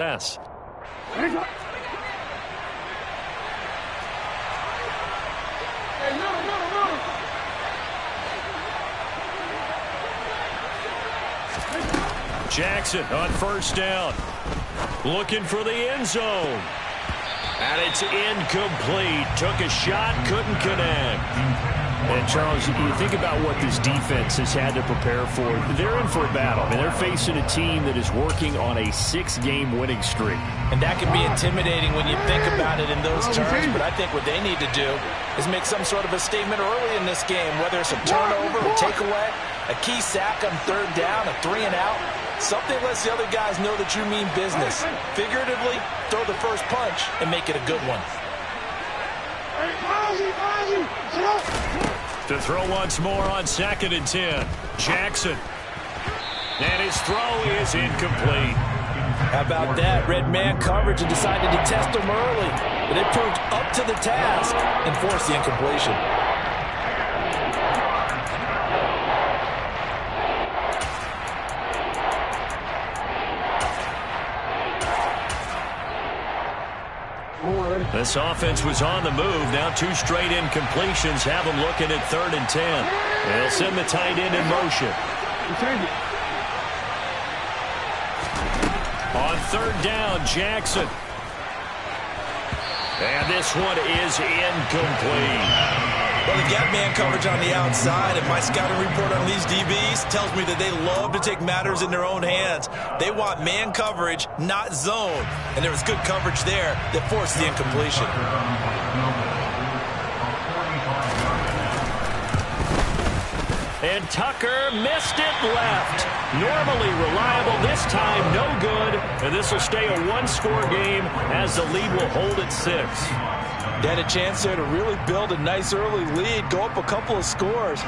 success. Jackson on first down. Looking for the end zone. And it's incomplete. Took a shot, couldn't connect. And, Charles, you think about what this defense has had to prepare for. They're in for a battle. I mean, they're facing a team that is working on a 6-game winning streak. And that can be intimidating when you think about it in those terms. But I think what they need to do is make some sort of a statement early in this game, whether it's a turnover, a takeaway, a key sack on third down, a 3-and-out. Something lets the other guys know that you mean business. Figuratively, throw the first punch and make it a good one. To throw once more on 2nd and 10. Jackson. And his throw is incomplete. How about that? Red man coverage and decided to test him early. But it proved up to the task and forced the incompletion. This offense was on the move. Now 2 straight incompletions have them looking at 3rd and 10. They'll send the tight end in motion. On 3rd down, Jackson. And this one is incomplete. Well, they got man coverage on the outside, and my scouting report on these DBs tells me that they love to take matters in their own hands. They want man coverage, not zone. And there was good coverage there that forced the incompletion. And Tucker missed it left. Normally reliable, this time no good. And this will stay a 1-score game as the lead will hold at 6. They had a chance there to really build a nice early lead, go up a couple of scores.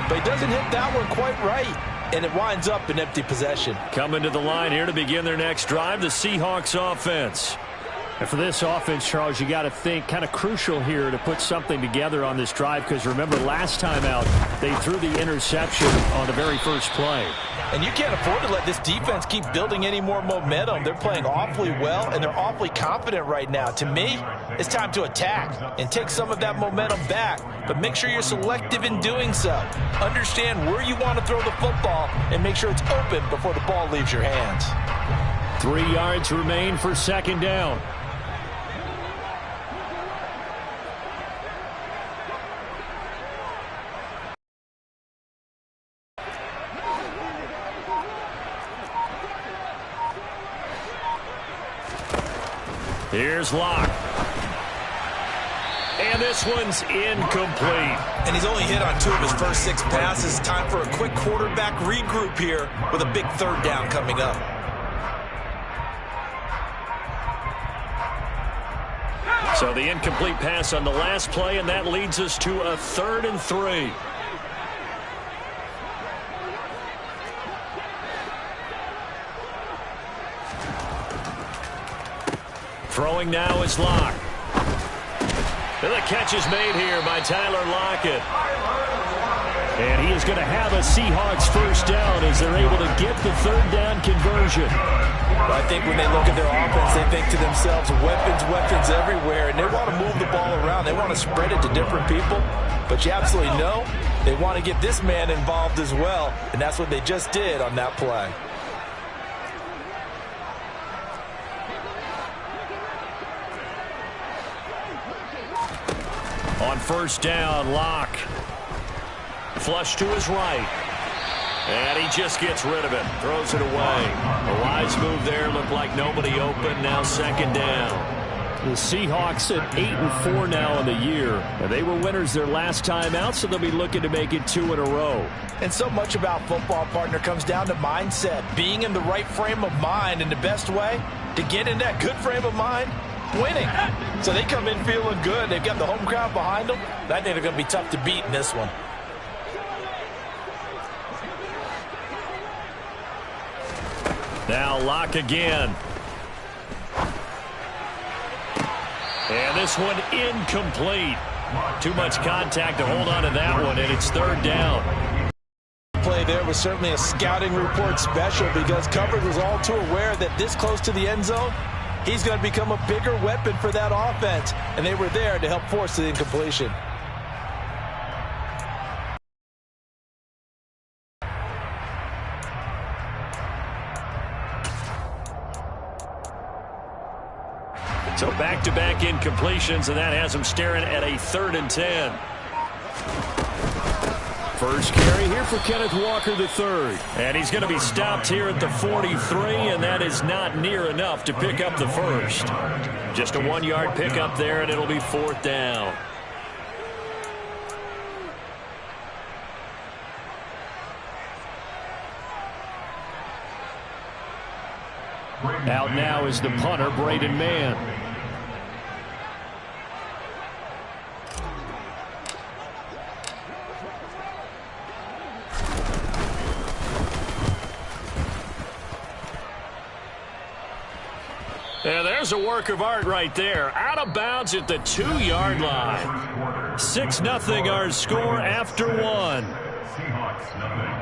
But he doesn't hit that one quite right, and it winds up an empty possession. Coming to the line here to begin their next drive, the Seahawks offense. And for this offense, Charles, you got to think kind of crucial here to put something together on this drive, because remember last time out, they threw the interception on the very first play. And you can't afford to let this defense keep building any more momentum. They're playing awfully well, and they're awfully confident right now. To me, it's time to attack and take some of that momentum back, but make sure you're selective in doing so. Understand where you want to throw the football and make sure it's open before the ball leaves your hands. 3 yards remain for 2nd down. Here's Locke. And this one's incomplete. And he's only hit on 2 of his first 6 passes. Time for a quick quarterback regroup here with a big 3rd down coming up. So the incomplete pass on the last play, and that leads us to a 3rd and 3. Throwing now is Locke. And the catch is made here by Tyler Lockett. And he is going to have a Seahawks first down as they're able to get the 3rd down conversion. Well, I think when they look at their offense, they think to themselves, weapons everywhere, and they want to move the ball around. They want to spread it to different people. But you absolutely know they want to get this man involved as well, and that's what they just did on that play. On first down, Locke. Flush to his right. And he just gets rid of it. Throws it away. A wise move there. Looked like nobody open. Now 2nd down. The Seahawks at 8-4 now in the year. And they were winners their last time out, so they'll be looking to make it 2 in a row. And so much about football, partner, comes down to mindset. Being in the right frame of mind, and the best way to get in that good frame of mind, winning. So they come in feeling good. They've got the home crowd behind them. I think they're going to be tough to beat in this one. Now Locke again. And this one incomplete. Too much contact to hold on to that one, and it's 3rd down. Play play there was certainly a scouting report special because coverage was all too aware that this close to the end zone, he's going to become a bigger weapon for that offense, and they were there to help force the incompletion. So back-to-back incompletions, and that has him staring at a 3rd and 10. First carry here for Kenneth Walker III. And he's going to be stopped here at the 43, and that is not near enough to pick up the first. Just a 1-yard pickup there, and it'll be 4th down. Out now is the punter, Braden Mann. Yeah, there's a work of art right there. Out of bounds at the 2-yard line. 6-0 our score after 1. Seahawks, nothing.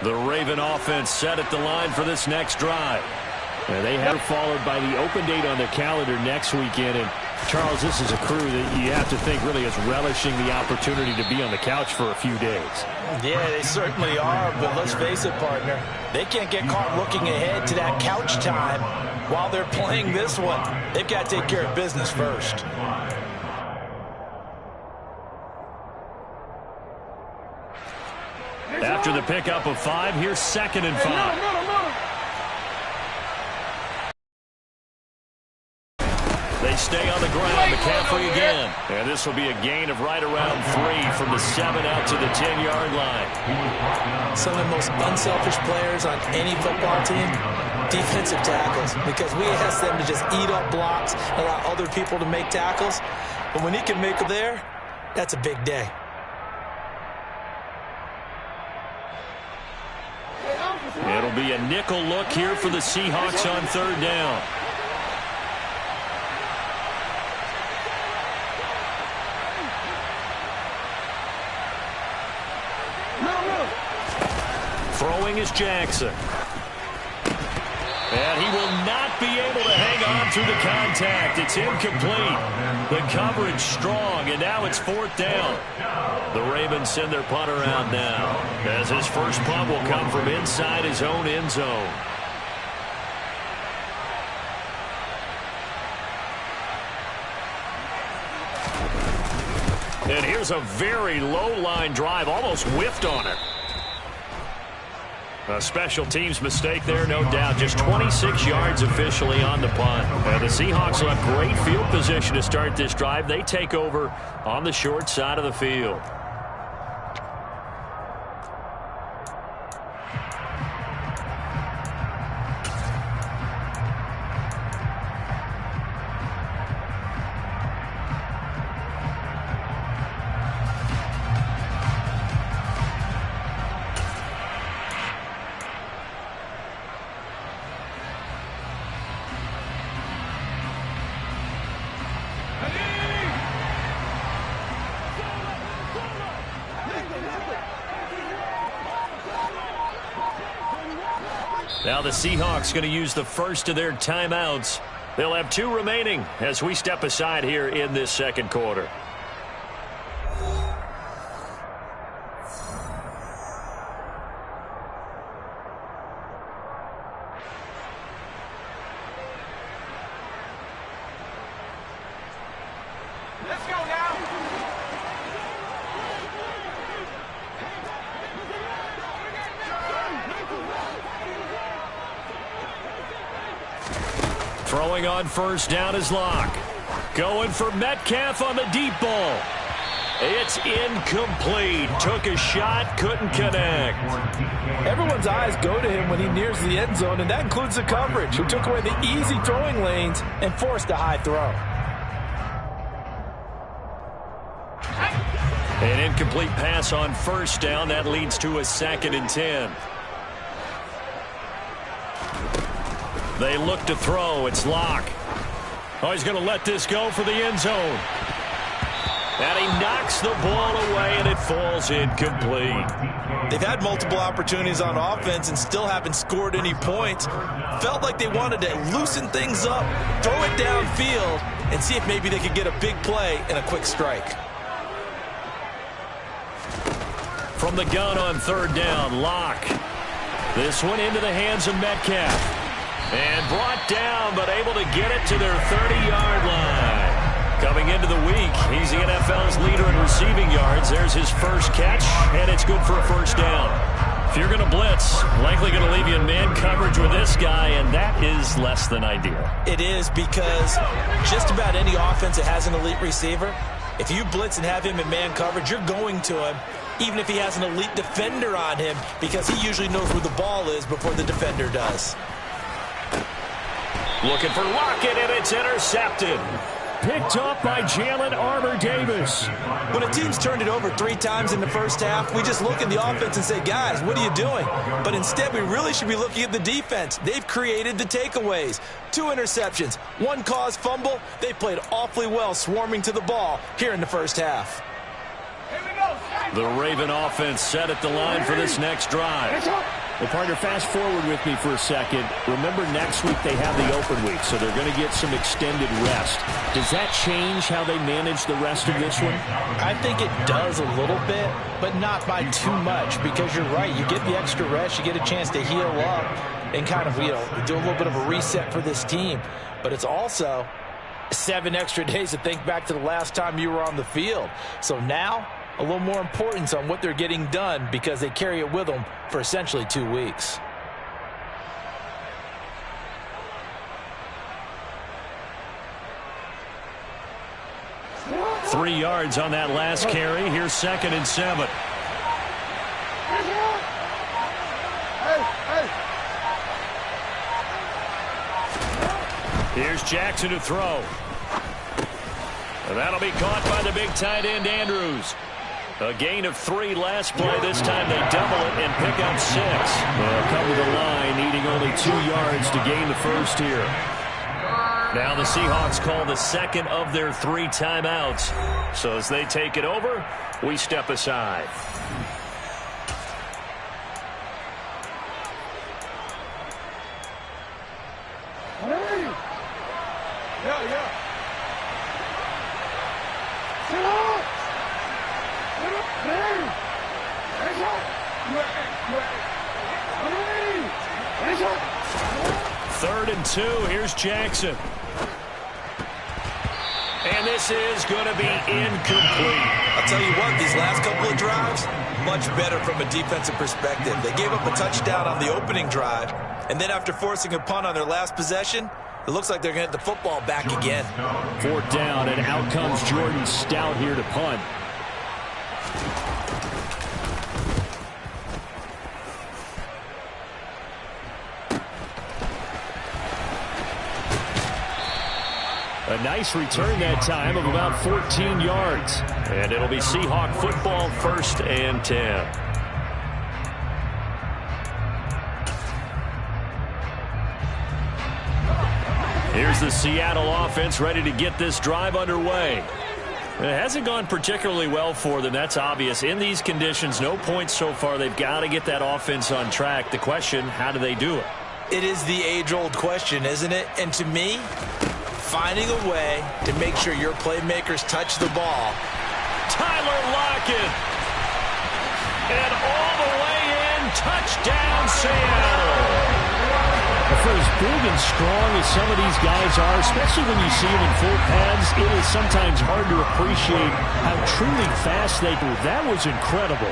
The Raven offense set at the line for this next drive. And they have followed by the open date on their calendar next weekend. And Charles, this is a crew that you have to think really is relishing the opportunity to be on the couch for a few days. Yeah, they certainly are, but let's face it, partner. They can't get caught looking ahead to that couch time while they're playing this one. They've got to take care of business first. After the pickup of 5, here's 2nd and 5. They stay on the ground. McCaffrey again. And this will be a gain of right around 3 from the 7 out to the 10-yard line. Some of the most unselfish players on any football team, defensive tackles, because we ask them to just eat up blocks, allow other people to make tackles. But when he can make them there, that's a big day. It'll be a nickel look here for the Seahawks on 3rd down. Throwing is Jackson. And he will not be able to hang on through the contact. It's incomplete. The coverage strong, and now it's 4th down. The Ravens send their punter out now, as his first punt will come from inside his own end zone. And here's a very low-line drive, almost whiffed on it. A special teams mistake there, no doubt. Just 26 yards officially on the punt. The Seahawks will have great field position to start this drive. They take over on the short side of the field. Now the Seahawks going to use the first of their timeouts. They'll have 2 remaining as we step aside here in this 2nd quarter. Let's go now. Throwing on 1st down is Locke. Going for Metcalf on the deep ball. It's incomplete. Took a shot, couldn't connect. Everyone's eyes go to him when he nears the end zone, and that includes the coverage, who took away the easy throwing lanes and forced a high throw. An incomplete pass on first down. That leads to a 2nd and 10. They look to throw. It's Locke. Oh, he's going to let this go for the end zone. And he knocks the ball away, and it falls incomplete. They've had multiple opportunities on offense and still haven't scored any points. Felt like they wanted to loosen things up, throw it downfield, and see if maybe they could get a big play and a quick strike. From the gun on 3rd down, Locke. This one into the hands of Metcalf. And brought down, but able to get it to their 30-yard line. Coming into the week, he's the NFL's leader in receiving yards. There's his first catch, and it's good for a first down. If you're going to blitz, likely going to leave you in man coverage with this guy, and that is less than ideal. It is, because just about any offense that has an elite receiver, if you blitz and have him in man coverage, you're going to him, even if he has an elite defender on him, because he usually knows where the ball is before the defender does. Looking for Lockett, and it's intercepted. Picked up by Jalen Armour-Davis. When a team's turned it over 3 times in the first half, we just look at the offense and say, guys, what are you doing? But instead, we really should be looking at the defense. They've created the takeaways. 2 interceptions, 1 caused fumble. They played awfully well swarming to the ball here in the first half. The Raven offense set at the line for this next drive. Well, partner, fast forward with me for a second. Remember, next week they have the open week, so they're going to get some extended rest. Does that change how they manage the rest of this one? I think it does a little bit, but not by too much, because you're right. You get the extra rest, you get a chance to heal up and kind of, do a little bit of a reset for this team. But it's also 7 extra days to think back to the last time you were on the field. So now, a little more importance on what they're getting done, because they carry it with them for essentially 2 weeks. Three yards on that last carry. Here's 2nd and 7. Here's Jackson to throw. And that'll be caught by the big tight end, Andrews. A gain of 3 last play. This time they double it and pick up 6. They'll come to the line, needing only 2 yards to gain the first here. Now the Seahawks call the 2nd of their 3 timeouts. So as they take it over, we step aside. Third and 2. Here's Jackson. And this is going to be incomplete. I'll tell you what, these last couple of drives, much better from a defensive perspective. They gave up a touchdown on the opening drive, and then after forcing a punt on their last possession, it looks like they're going to get the football back again. 4th down, and out comes Jordan Stout here to punt. A nice return that time of about 14 yards. And it'll be Seahawk football, 1st and 10. Here's the Seattle offense ready to get this drive underway. It hasn't gone particularly well for them, that's obvious. In these conditions, no points so far. They've got to get that offense on track. The question, how do they do it? It is the age-old question, isn't it? And to me, finding a way to make sure your playmakers touch the ball. Tyler Lockett. And all the way in, touchdown Seattle. For as big and strong as some of these guys are, especially when you see them in full pads, it is sometimes hard to appreciate how truly fast they move. That was incredible.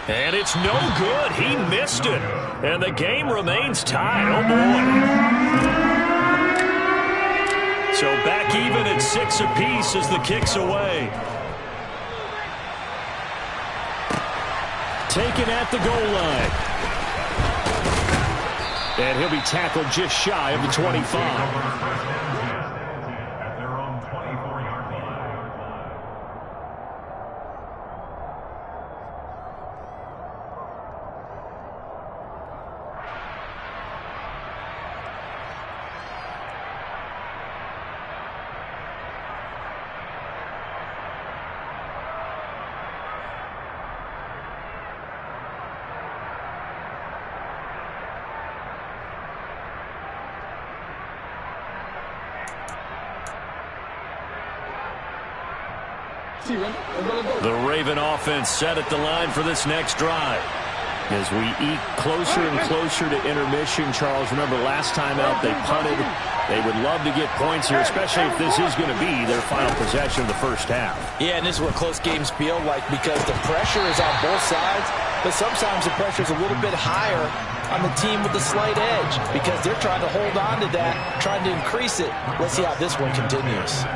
And it's no good. He missed it. And the game remains tied. Oh, boy. So back even at 6 apiece as the kick's away. Taken at the goal line. And he'll be tackled just shy of the 25. The Raven offense set at the line for this next drive. As we eat closer and closer to intermission, Charles, remember last time out they punted. They would love to get points here, especially if this is going to be their final possession of the first half. Yeah, and this is what close games feel like because the pressure is on both sides, but sometimes the pressure is a little bit higher on the team with the slight edge because they're trying to hold on to that, trying to increase it. Let's see how this one continues.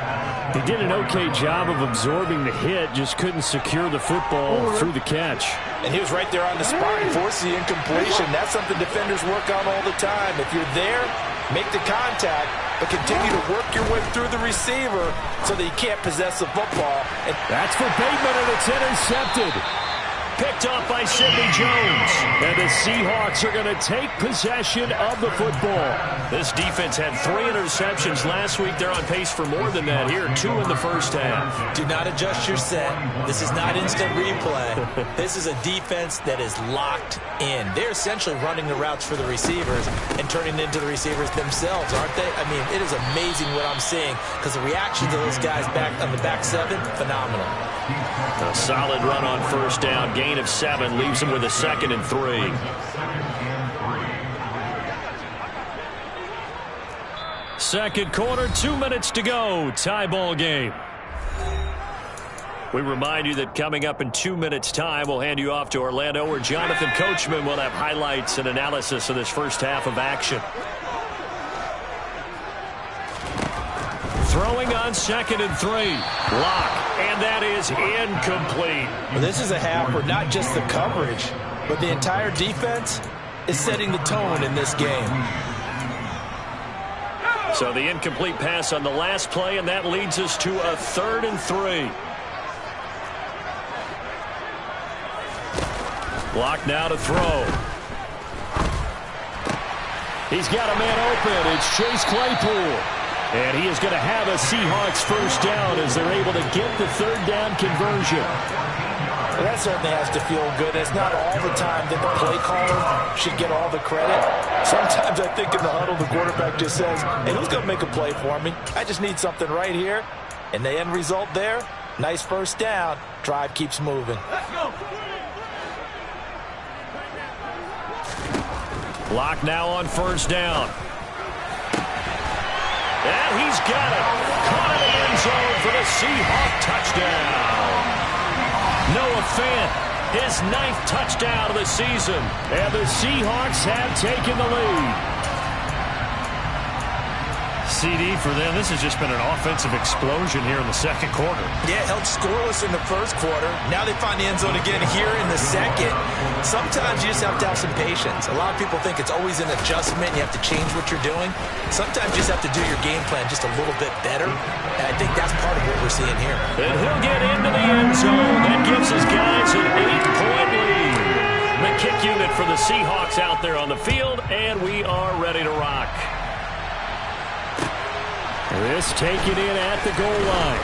He did an okay job of absorbing the hit, just couldn't secure the football through the catch. And he was right there on the spot and forced the incompletion. That's something defenders work on all the time. If you're there, make the contact, but continue to work your way through the receiver so that you can't possess the football. And that's for Bateman, and it's intercepted. Picked off by Sidney Jones. And the Seahawks are going to take possession of the football. This defense had 3 interceptions last week. They're on pace for more than that here. 2 in the first half. Do not adjust your set. This is not instant replay. This is a defense that is locked in. They're essentially running the routes for the receivers and turning it into the receivers themselves, aren't they? I mean, it is amazing what I'm seeing because the reaction to those guys back on the back 7, phenomenal. A solid run on first down. Gain of 7 leaves him with a 2nd and 3. Second quarter, 2 minutes to go. Tie ball game. We remind you that coming up in 2 minutes' time, we'll hand you off to Orlando, where Jonathan Coachman will have highlights and analysis of this first half of action. Throwing on 2nd and 3. Lock. And that is incomplete. Well, this is a half where not just the coverage, but the entire defense is setting the tone in this game. So the incomplete pass on the last play, and that leads us to a 3rd and 3. Lock now to throw. He's got a man open. It's Chase Claypool. And he is going to have a Seahawks first down as they're able to get the 3rd down conversion. Well, that certainly has to feel good. It's not all the time that the play caller should get all the credit. Sometimes I think in the huddle the quarterback just says, hey, who's going to make a play for me? I just need something right here. And the end result there, nice first down. Drive keeps moving. Let's go. Lock now on first down. And he's got it. Caught in the end zone for the Seahawk touchdown. Noah Fant, his 9th touchdown of the season. And the Seahawks have taken the lead. CD for them, this has just been an offensive explosion here in the second quarter. Yeah, held scoreless in the first quarter. Now they find the end zone again here in the second. Sometimes you just have to have some patience. A lot of people think it's always an adjustment. You have to change what you're doing. Sometimes you just have to do your game plan just a little bit better. And I think that's part of what we're seeing here. And he'll get into the end zone. That gives his guys an 8-point lead. The kick unit for the Seahawks out there on the field, and we are ready to rock. This taken in at the goal line.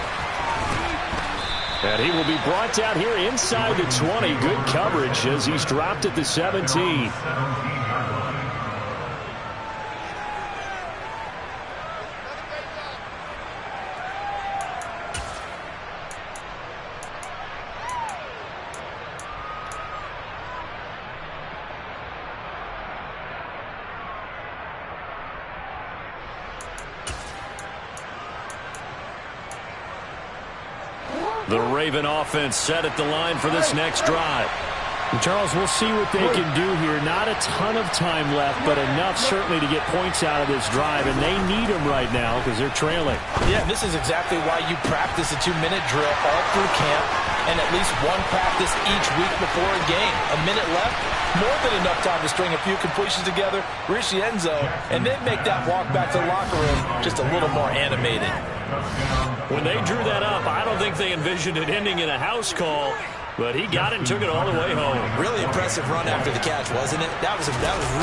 And he will be brought down here inside the 20. Good coverage as he's dropped at the 17. The Raven offense set at the line for this next drive. And Charles, we'll see what they can do here. Not a ton of time left, but enough certainly to get points out of this drive, and they need them right now because they're trailing. Yeah, this is exactly why you practice a 2-minute drill all through camp and at least one practice each week before a game. A minute left, more than enough time to string a few completions together, reach the end zone, and then make that walk back to the locker room just a little more animated. When they drew that up, I don't think they envisioned it ending in a house call, but he got it and took it all the way home. Really impressive run after the catch, wasn't it? That was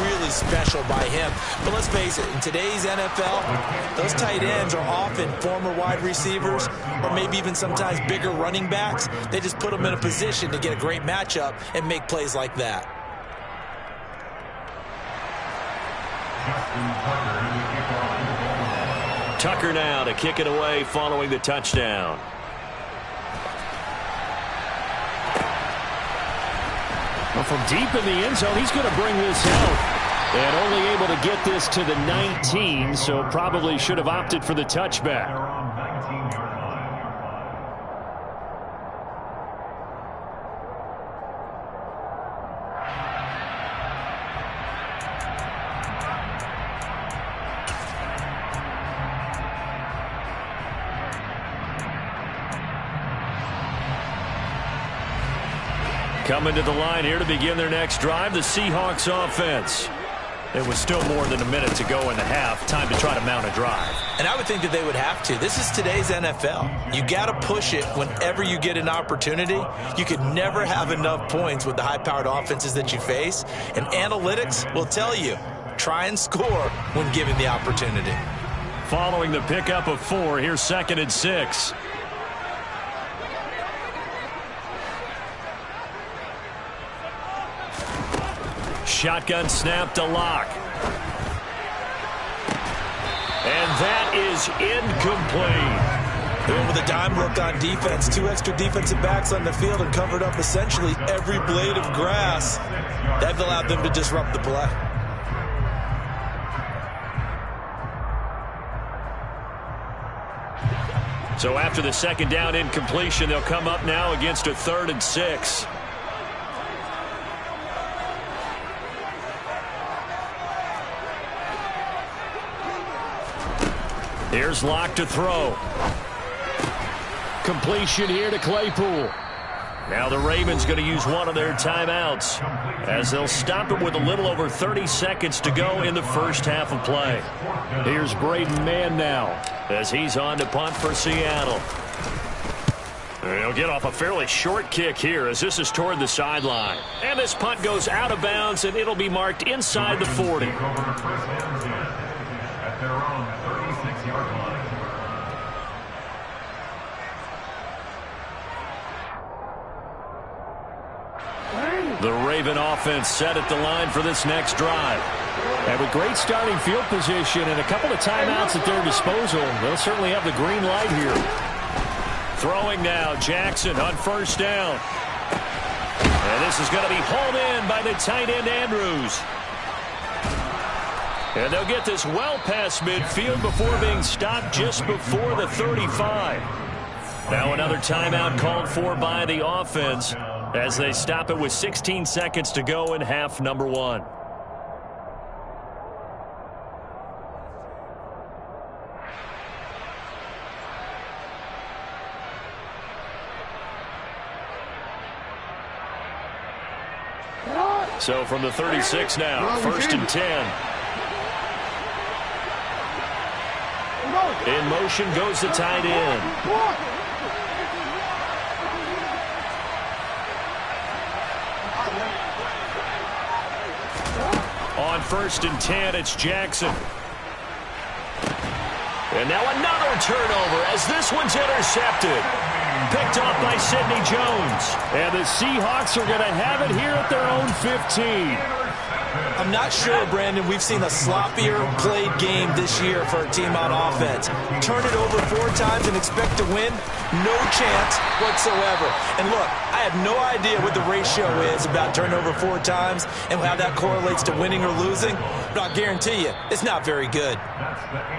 really special by him. But let's face it, in today's NFL, those tight ends are often former wide receivers or maybe even sometimes bigger running backs. They just put them in a position to get a great matchup and make plays like that. Tucker now to kick it away following the touchdown. Well, from deep in the end zone, he's going to bring this out. And only able to get this to the 19, so probably should have opted for the touchback. Coming to the line here to begin their next drive, the Seahawks offense. It was still more than a minute to go in the half. Time to try to mount a drive. And I would think that they would have to. This is today's NFL. You got to push it whenever you get an opportunity. You could never have enough points with the high-powered offenses that you face. And analytics will tell you, try and score when given the opportunity. Following the pickup of 4, here's 2nd and 6. Shotgun snap to Lock. And that is incomplete. And with a dime look on defense, 2 extra defensive backs on the field and covered up essentially every blade of grass. That allowed them to disrupt the play. So after the 2nd down incompletion, they'll come up now against a 3rd and 6. Here's Lock to throw. Completion here to Claypool. Now the Ravens going to use one of their timeouts as they'll stop it with a little over 30 seconds to go in the first half of play. Here's Braden Mann now as he's on to punt for Seattle. He'll get off a fairly short kick here as this is toward the sideline. And this punt goes out of bounds, and it'll be marked inside the 40. At their own 36-yard line. The Raven offense set at the line for this next drive. And with great starting field position and a couple of timeouts at their disposal, they'll certainly have the green light here. Throwing now, Jackson on 1st down. And this is going to be hauled in by the tight end Andrews. And they'll get this well past midfield before being stopped just before the 35. Now another timeout called for by the offense as they stop it with 16 seconds to go in half number 1. So from the 36 now, 1st and 10. In motion goes the tight end. On 1st and 10, it's Jackson. And now another turnover as this one's intercepted. Picked off by Sidney Jones. And the Seahawks are going to have it here at their own 15. I'm not sure, Brandon, we've seen a sloppier played game this year for a team on offense. Turn it over 4 times and expect to win? No chance whatsoever. And look, I have no idea what the ratio is about turnover 4 times and how that correlates to winning or losing, but I'll guarantee you, it's not very good.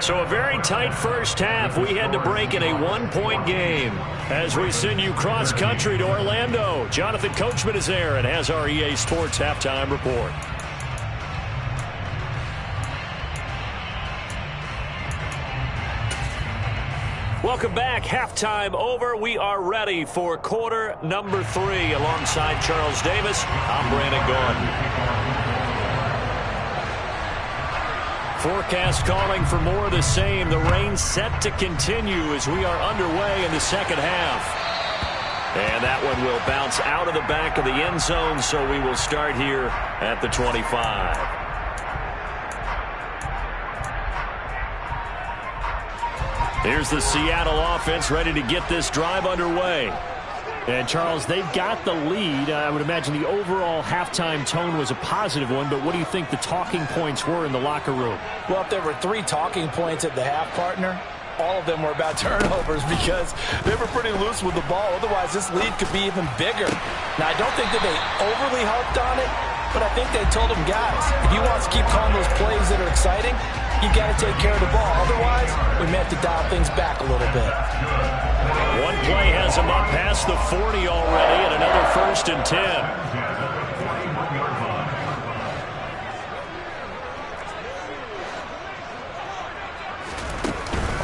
So a very tight first half. We had to break in a 1-point game as we send you cross-country to Orlando. Jonathan Coachman is there and has our EA Sports halftime report. Welcome back. Halftime over. We are ready for quarter number 3. Alongside Charles Davis, I'm Brandon Gaudin. Forecast calling for more of the same. The rain set to continue as we are underway in the second half. And that one will bounce out of the back of the end zone, so we will start here at the 25. Here's the Seattle offense ready to get this drive underway. And, Charles, they've got the lead. I would imagine the overall halftime tone was a positive one, but what do you think the talking points were in the locker room? Well, if there were 3 talking points at the half, partner, all of them were about turnovers because they were pretty loose with the ball. Otherwise, this lead could be even bigger. Now, I don't think that they overly harped on it, but I think they told them, guys, if you want to keep calling those plays that are exciting, you got to take care of the ball. Otherwise, we may have to dial things back a little bit. One play has him up past the 40 already, and another 1st and 10.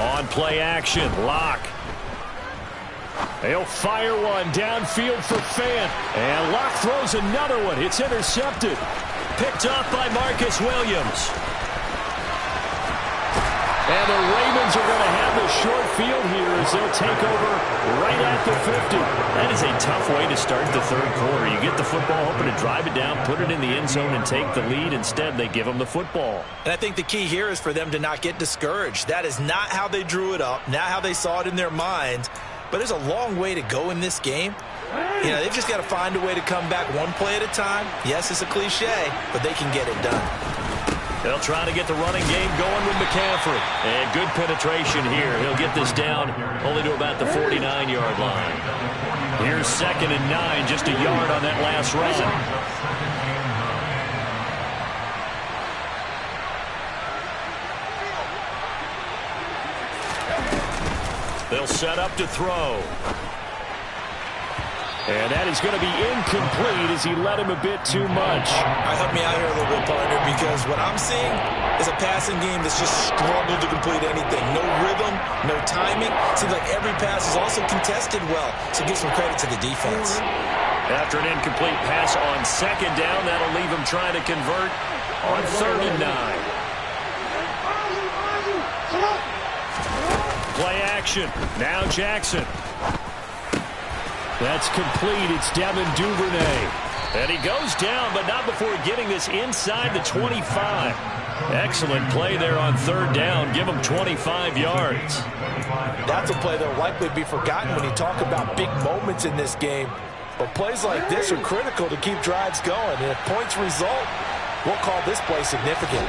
On play action, Locke. He'll fire one downfield for Fant. And Locke throws another one. It's intercepted. Picked off by Marcus Williams. And the Ravens are going to have the short field here as they'll take over right at the 50. That is a tough way to start the third quarter. You get the football, hoping to drive it down, put it in the end zone, and take the lead. Instead, they give them the football. And I think the key here is for them to not get discouraged. That is not how they drew it up, not how they saw it in their minds. But there's a long way to go in this game. You know, they've just got to find a way to come back one play at a time. Yes, it's a cliche, but they can get it done. They'll try to get the running game going with McCaffrey. And good penetration here. He'll get this down only to about the 49-yard line. Here's 2nd and 9, just a yard on that last run. They'll set up to throw. And that is going to be incomplete as he led him a bit too much. Help me out here a little bit, partner, because what I'm seeing is a passing game that's just struggled to complete anything. No rhythm, no timing. Seems like every pass is also contested well, so give some credit to the defense. After an incomplete pass on 2nd down, that'll leave him trying to convert on 3rd and 9. Play action. Now Jackson. That's complete. It's Devin Duvernay. And he goes down, but not before getting this inside the 25. Excellent play there on 3rd down. Give him 25 yards. That's a play that will likely be forgotten when you talk about big moments in this game. But plays like this are critical to keep drives going. And if points result, we'll call this play significant.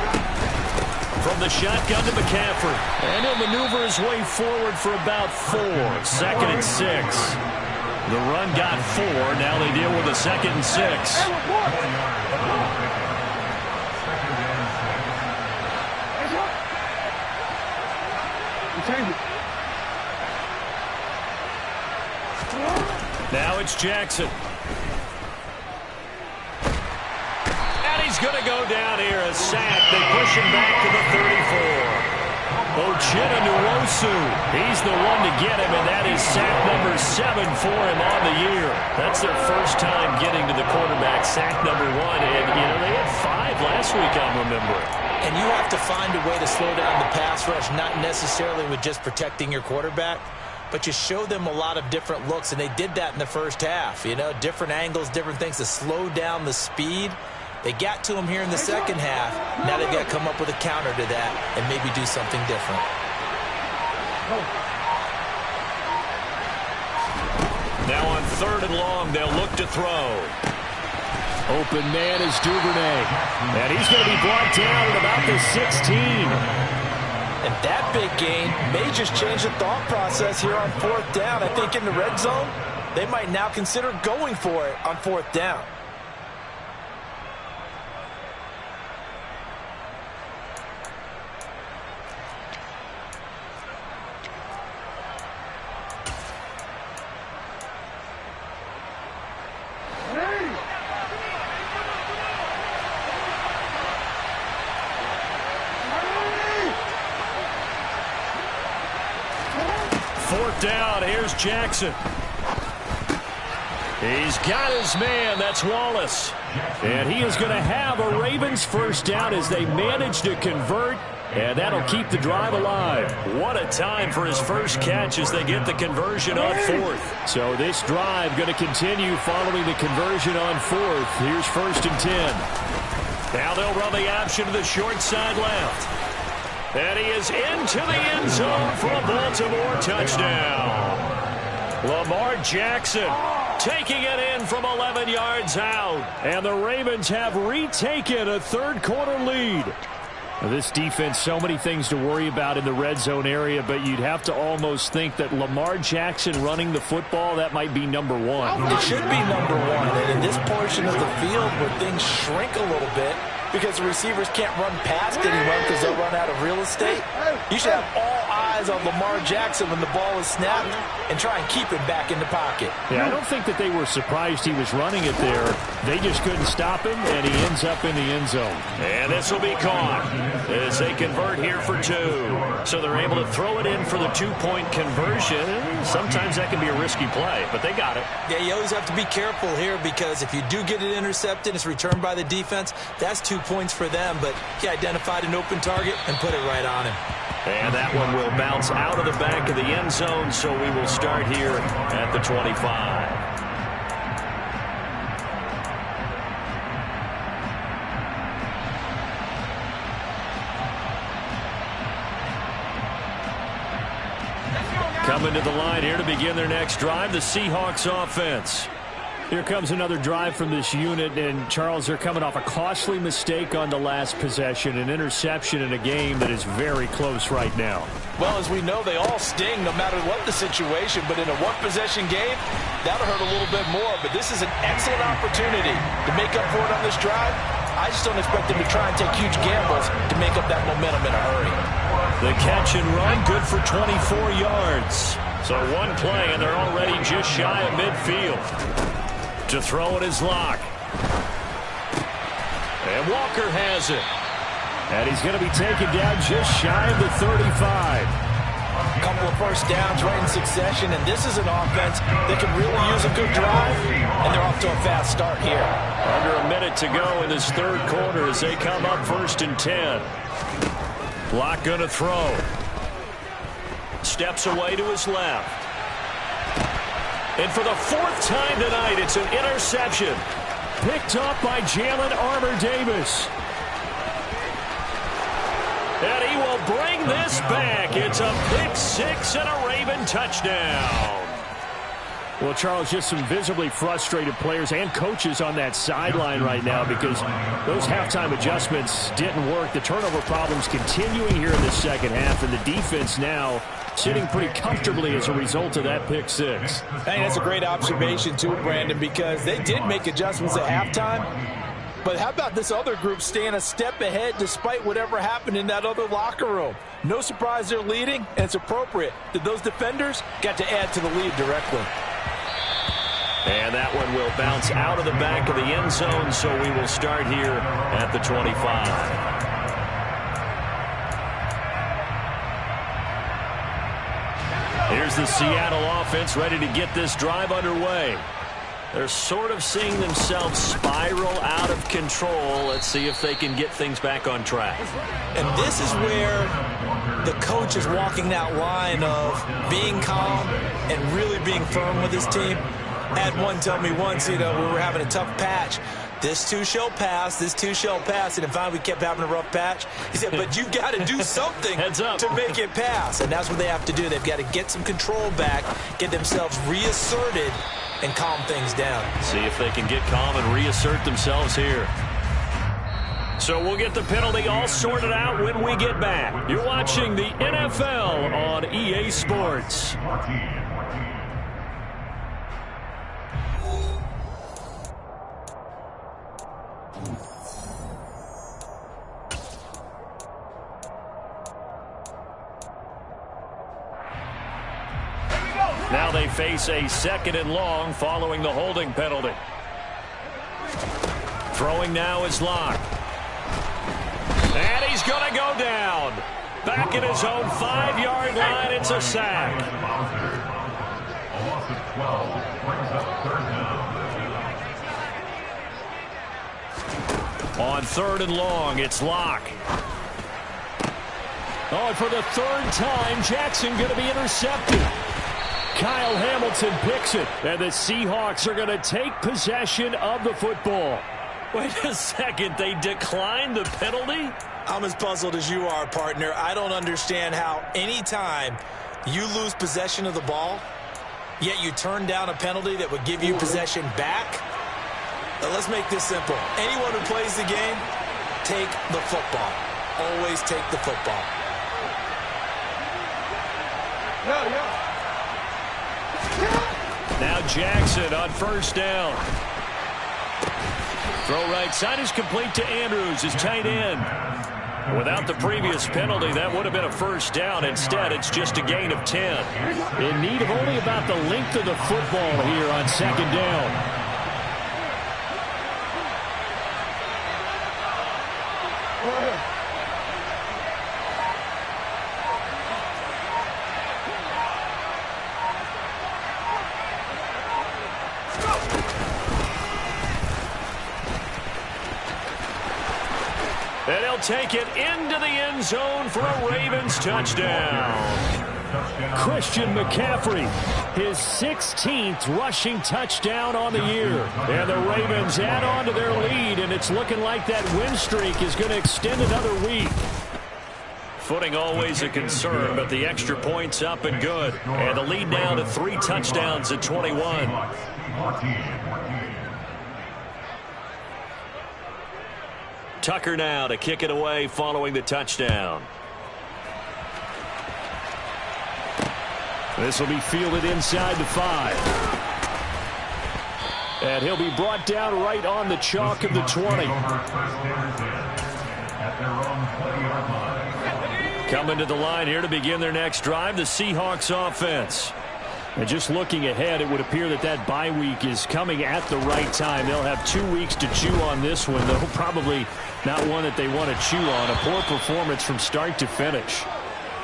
From the shotgun to McCaffrey. And he'll maneuver his way forward for about 4. 2nd and 6. The run got 4. Now they deal with a 2nd and 6. Now it's Jackson. And he's going to go down here. A sack. They push him back to the 34. Ochena Nwosu, he's the one to get him, and that is sack number 7 for him on the year. That's their first time getting to the quarterback, sack number 1. And, you know, they had 5 last week, I'm remembering. And you have to find a way to slow down the pass rush, not necessarily with just protecting your quarterback, but you show them a lot of different looks, and they did that in the first half. You know, different angles, different things to slow down the speed. They got to him here in the second half. Now they've got to come up with a counter to that and maybe do something different. Now on 3rd and long, they'll look to throw. Open man is Duvernay. And he's going to be brought down at about the 16. And that big gain may just change the thought process here on 4th down. I think in the red zone, they might now consider going for it on 4th down. Down, here's Jackson. He's got his man, that's Wallace. And he is going to have a Ravens first down as they manage to convert, and that'll keep the drive alive. What a time for his first catch as they get the conversion on 4th. So this drive going to continue following the conversion on 4th. Here's 1st and 10. Now they'll run the option to the short side left. And he is into the end zone for a Baltimore touchdown. Lamar Jackson taking it in from 11 yards out. And the Ravens have retaken a third quarter lead. This defense, so many things to worry about in the red zone area, but you'd have to almost think that Lamar Jackson running the football, that might be number one. It should be number one. And in this portion of the field where things shrink a little bit because the receivers can't run past anyone because they'll run out of real estate, you should have all eyes on Lamar Jackson when the ball is snapped and try and keep him back in the pocket. Yeah, I don't think that they were surprised he was running it there. They just couldn't stop him, and he ends up in the end zone. And this will be caught as they convert here for 2. So they're able to throw it in for the 2-point conversion. Sometimes that can be a risky play, but they got it. Yeah, you always have to be careful here because if you do get it intercepted, it's returned by the defense. That's 2 points for them, but he identified an open target and put it right on him. And that one will bounce out of the back of the end zone, so we will start here at the 25. Coming to the line here to begin their next drive, the Seahawks offense. Here comes another drive from this unit, and Charles, they're coming off a costly mistake on the last possession, an interception in a game that is very close right now. Well, as we know, they all sting no matter what the situation, but in a one-possession game, that'll hurt a little bit more, but this is an excellent opportunity to make up for it on this drive. I just don't expect them to try and take huge gambles to make up that momentum in a hurry. The catch and run, good for 24 yards. So one play, and they're already just shy of midfield. To throw it is Locke. And Walker has it. And he's going to be taken down just shy of the 35. A couple of first downs right in succession, and this is an offense that can really use a good drive, and they're off to a fast start here. Under a minute to go in this third quarter as they come up 1st and 10. Locke going to throw. Steps away to his left. And for the 4th time tonight, it's an interception. Picked up by Jalen Armour-Davis. And he will bring this back. It's a pick 6 and a Raven touchdown. Well, Charles, just some visibly frustrated players and coaches on that sideline right now because those halftime adjustments didn't work. The turnover problems continuing here in the second half, and the defense now sitting pretty comfortably as a result of that pick 6. I think that's a great observation, too, Brandon, because they did make adjustments at halftime. But how about this other group staying a step ahead despite whatever happened in that other locker room? No surprise they're leading, and it's appropriate that those defenders got to add to the lead directly. And that one will bounce out of the back of the end zone, so we will start here at the 25. Here's the Seattle offense ready to get this drive underway. They're sort of seeing themselves spiral out of control. Let's see if they can get things back on track. And this is where the coach is walking that line of being calm and really being firm with his team. I had one tell me once, we were having a tough patch. This too shall pass, this too shall pass. And finally we kept having a rough patch. He said, but you've got to do something to make it pass. And that's what they have to do. They've got to get some control back, get themselves reasserted, and calm things down. See if they can get calm and reassert themselves here. So we'll get the penalty all sorted out when we get back. You're watching the NFL on EA Sports. Now they face a 2nd and long following the holding penalty. Throwing now is Locke. And he's going to go down. Back at his own 5-yard line. It's a sack. On 3rd and long, it's Locke. Oh, and for the 3rd time, Jackson going to be intercepted. Kyle Hamilton picks it, and the Seahawks are going to take possession of the football. Wait a second, they declined the penalty? I'm as puzzled as you are, partner. I don't understand how any time you lose possession of the ball, yet you turn down a penalty that would give you possession back. Let's make this simple. Anyone who plays the game, take the football. always take the football. Now Jackson on first down. Throw right side is complete to Andrews, his tight end. Without the previous penalty, that would have been a first down. Instead, it's just a gain of 10. In need of only about the length of the football here on second down. And he'll take it into the end zone for a Ravens touchdown. Christian McCaffrey, his 16th rushing touchdown on the year. And the Ravens add on to their lead, and it's looking like that win streak is going to extend another week. Footing always a concern, but the extra point's up and good. And the lead now to 3 touchdowns at 21. Tucker now to kick it away following the touchdown. This will be fielded inside the 5. And he'll be brought down right on the chalk of the 20. Coming to the line here to begin their next drive, the Seahawks offense. And just looking ahead, it would appear that that bye week is coming at the right time. They'll have 2 weeks to chew on this one, though probably not one that they want to chew on. A poor performance from start to finish.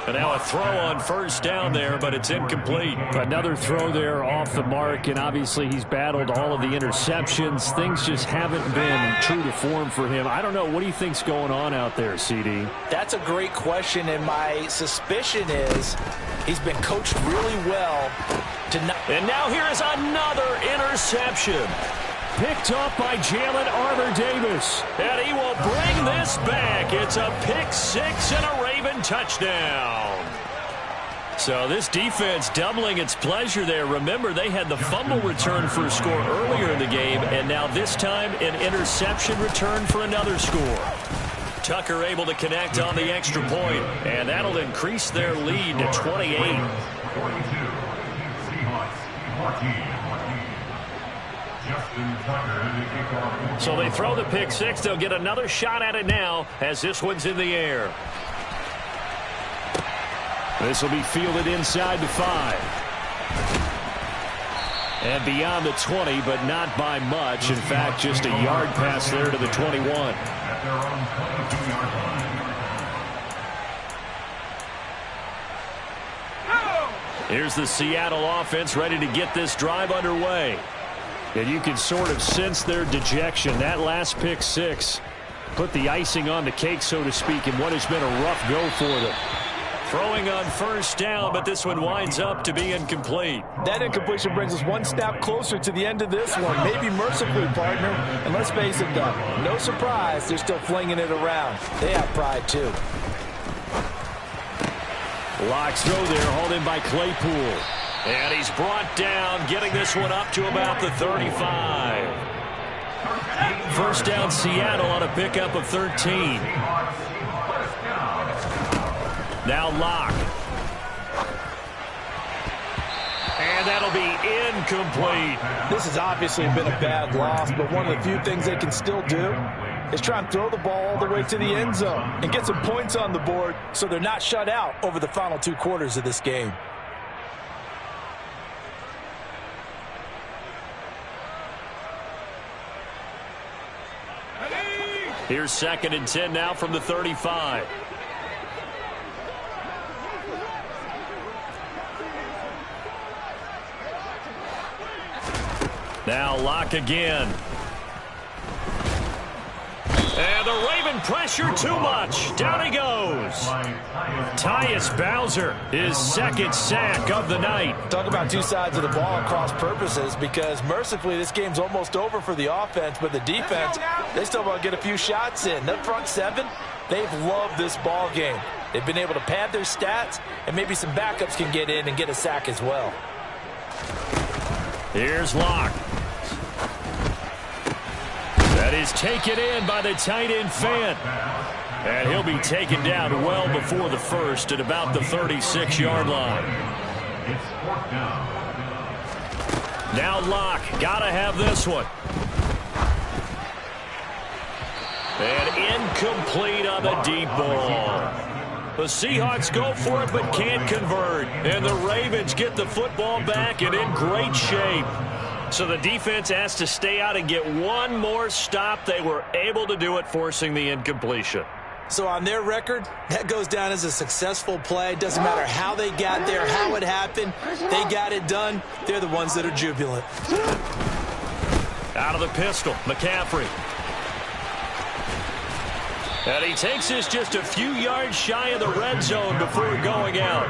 And now a throw on first down there, but it's incomplete. Another throw there off the mark, and obviously he's battled all of the interceptions. Things just haven't been true to form for him. I don't know. What do you think's going on out there, CD? That's a great question, and my suspicion is he's been coached really well to not. And now here is another interception. Picked off by Jalen Armour-Davis. And he will bring this back. It's a pick 6 and a Raven touchdown. So this defense doubling its pleasure there. Remember, they had the fumble return for a score earlier in the game, and now this time an interception return for another score. Tucker able to connect on the extra point, and that'll increase their lead to 28. 42, Seahawks 14. So they throw the pick 6. They'll get another shot at it now as this one's in the air. This will be fielded inside the 5. And beyond the 20, but not by much. In fact, just a yard pass there to the 21. Here's the Seattle offense ready to get this drive underway. And you can sort of sense their dejection. That last pick 6 put the icing on the cake, so to speak, in what has been a rough go for them. Throwing on first down, but this one winds up to be incomplete. That incompletion brings us one step closer to the end of this one. Maybe mercifully, partner. And let's face it, though, no surprise, they're still flinging it around. They have pride, too. Locks throw there, hauled in by Claypool. And he's brought down, getting this one up to about the 35. First down, Seattle on a pickup of 13. Now Locke. And that'll be incomplete. This has obviously been a bad loss, but one of the few things they can still do is try and throw the ball all the way to the end zone and get some points on the board so they're not shut out over the final 2 quarters of this game. Here's 2nd and 10 now from the 35. Now Locke again. And the Raven pressure too much. Down he goes. Tyus Bowser, his 2nd sack of the night. Talk about 2 sides of the ball at cross purposes, because mercifully this game's almost over for the offense, but the defense, they still want to get a few shots in. The front 7, they've loved this ball game. They've been able to pad their stats, and maybe some backups can get in and get a sack as well. Here's Locke. That is taken in by the tight end Fant. And he'll be taken down well before the first at about the 36-yard line. It's 4th down. Now Locke, gotta have this one. And incomplete on the deep ball. The Seahawks go for it but can't convert. And the Ravens get the football back and in great shape. So the defense has to stay out and get one more stop. They were able to do it, forcing the incompletion. So on their record, that goes down as a successful play. Doesn't matter how they got there, how it happened. They got it done. They're the ones that are jubilant. Out of the pistol, McCaffrey. And he takes this just a few yards shy of the red zone before going out.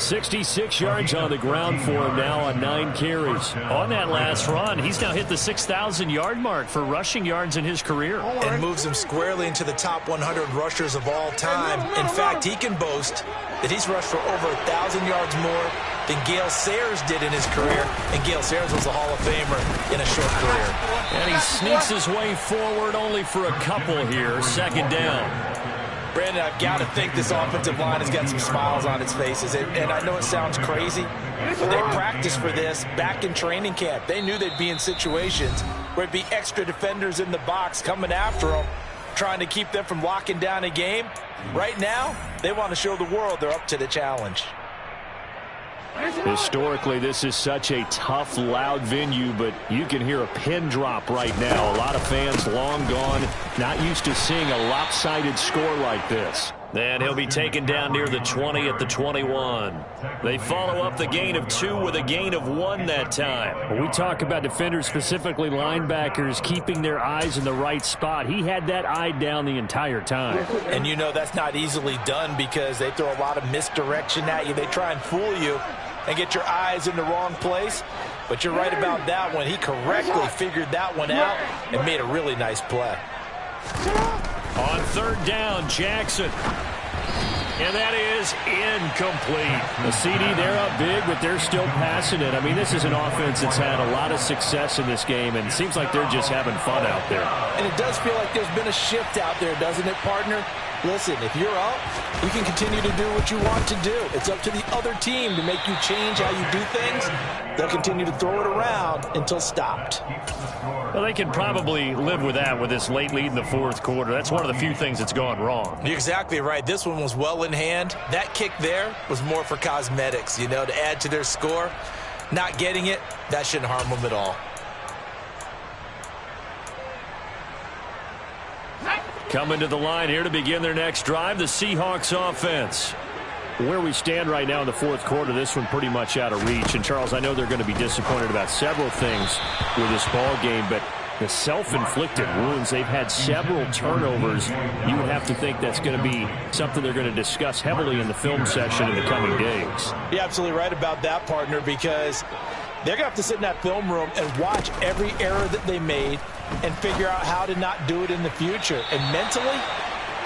66 yards on the ground for him now on 9 carries. On that last run, he's now hit the 6,000-yard mark for rushing yards in his career. And moves him squarely into the top 100 rushers of all time. In fact, he can boast that he's rushed for over 1,000 yards more than Gale Sayers did in his career. And Gale Sayers was a Hall of Famer in a short career. And he sneaks his way forward only for a couple here. 2nd down. Brandon, I've got to think this offensive line has got some smiles on its faces. And I know it sounds crazy, but they practiced for this back in training camp. They knew they'd be in situations where it'd be extra defenders in the box coming after them, trying to keep them from locking down a game. Right now, they want to show the world they're up to the challenge. Historically, this is such a tough, loud venue, but you can hear a pin drop right now. A lot of fans long gone, not used to seeing a lopsided score like this. And he'll be taken down near the 20 at the 21. They follow up the gain of 2 with a gain of 1 that time. When we talk about defenders, specifically linebackers, keeping their eyes in the right spot, he had that eye down the entire time. And you know that's not easily done because they throw a lot of misdirection at you. They try and fool you and get your eyes in the wrong place. But you're right about that one. He correctly figured that one out and made a really nice play. On 3rd down, Jackson. And that is incomplete. The CD, they're up big, but they're still passing it. I mean, this is an offense that's had a lot of success in this game, and it seems like they're just having fun out there. And it does feel like there's been a shift out there, doesn't it, partner? Listen, if you're up, you can continue to do what you want to do. It's up to the other team to make you change how you do things. They'll continue to throw it around until stopped. Well, they can probably live with that with this late lead in the 4th quarter. That's one of the few things that's gone wrong. You're exactly right. This one was well in hand. That kick there was more for cosmetics, you know, to add to their score. Not getting it, that shouldn't harm them at all. Coming to the line here to begin their next drive, the Seahawks offense. Where we stand right now in the 4th quarter, this one pretty much out of reach. And, Charles, I know they're going to be disappointed about several things with this ball game, but the self-inflicted wounds, they've had several turnovers. You would have to think that's going to be something they're going to discuss heavily in the film session in the coming days. You're absolutely right about that, partner, because they're going to have to sit in that film room and watch every error that they made and figure out how to not do it in the future. And mentally,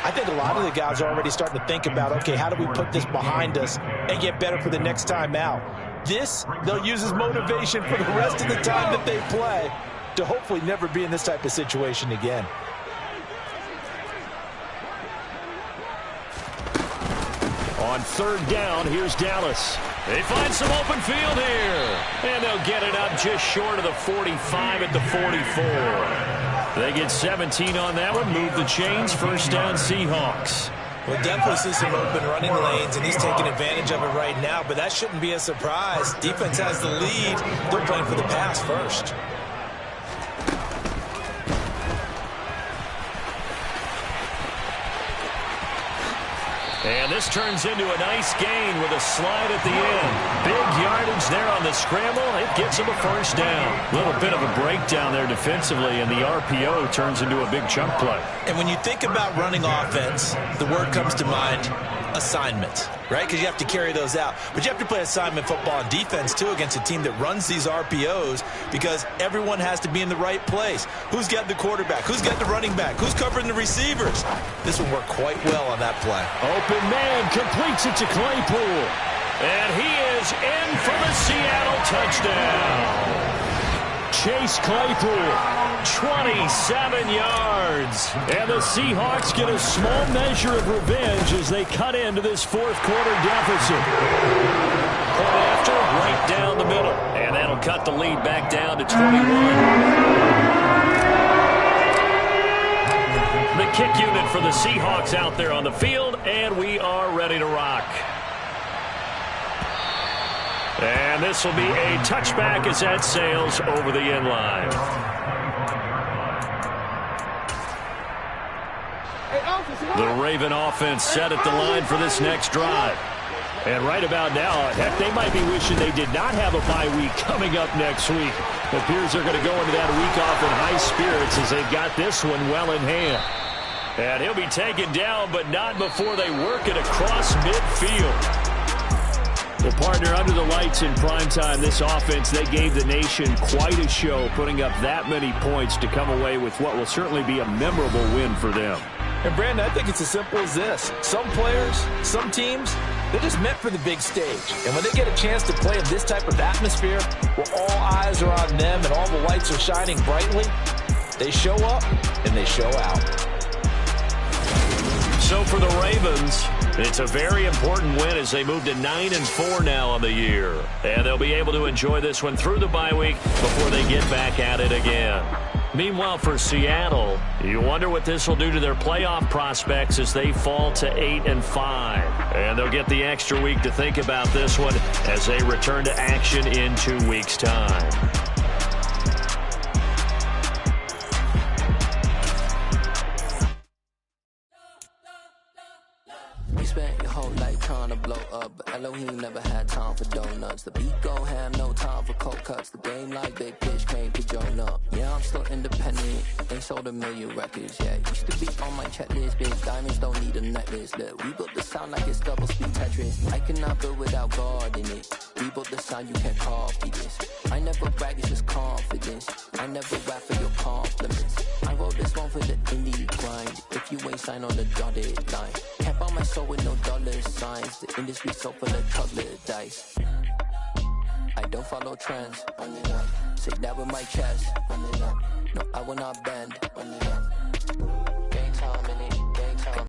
I think a lot of the guys are already starting to think about, okay, how do we put this behind us and get better for the next time out? This, they'll use as motivation for the rest of the time that they play to hopefully never be in this type of situation again. On 3rd down, here's Dallas. They find some open field here. And they'll get it up just short of the 45 at the 44. They get 17 on that one, move the chains, 1st down Seahawks. We'll definitely see some open running lanes, and he's taking advantage of it right now, but that shouldn't be a surprise. Defense has the lead. They're playing for the pass first. And this turns into a nice gain with a slide at the end. Big yardage there on the scramble. It gets him a 1st down. A little bit of a breakdown there defensively, and the RPO turns into a big chunk play. And when you think about running offense, the word comes to mind, assignments, right? Because you have to carry those out. But you have to play assignment football on defense, too, against a team that runs these RPOs because everyone has to be in the right place. Who's got the quarterback? Who's got the running back? Who's covering the receivers? This will work quite well on that play. Open man completes it to Claypool. And he is in for the Seattle touchdown. Chase Claypool, 27 yards. And the Seahawks get a small measure of revenge as they cut into this fourth quarter deficit. Point after, right down the middle. And that'll cut the lead back down to 21. The kick unit for the Seahawks out there on the field, and we are ready to rock. And this will be a touchback as that sails over the end line. The Raven offense set at the line for this next drive. And right about now, heck, they might be wishing they did not have a bye week coming up next week. It appears they're going to go into that week off in high spirits as they've got this one well in hand. And he'll be taken down, but not before they work it across midfield. Well, partner, under the lights in primetime, this offense, they gave the nation quite a show, putting up that many points to come away with what will certainly be a memorable win for them. And, Brandon, I think it's as simple as this. Some players, some teams, they're just meant for the big stage. And when they get a chance to play in this type of atmosphere, where all eyes are on them and all the lights are shining brightly, they show up and they show out. So for the Ravens, it's a very important win as they move to 9-4 now on the year. And they'll be able to enjoy this one through the bye week before they get back at it again. Meanwhile, for Seattle, you wonder what this will do to their playoff prospects as they fall to 8-5. And they'll get the extra week to think about this one as they return to action in 2 weeks' time. Spent your whole life trying to blow up, but Elohim never had time for donuts. The beat go ham, no time for cold cuts. The game like big pitch came to join up. Yeah, I'm still independent, ain't sold a million records yet. Used to be on my checklist, big diamonds don't need a necklace. Look, we built the sound like it's double speed Tetris. I cannot build without God in it. We built the sound, you can't copy this. I never brag, it's just confidence. I never rap for your compliments. I wrote this one for the indie grind. If you ain't signed on the dotted line, can't buy my soul with no dollar signs. The industry so full of colored dice. I don't follow trends. Say that with my chest. No, I will not bend. Game time in it.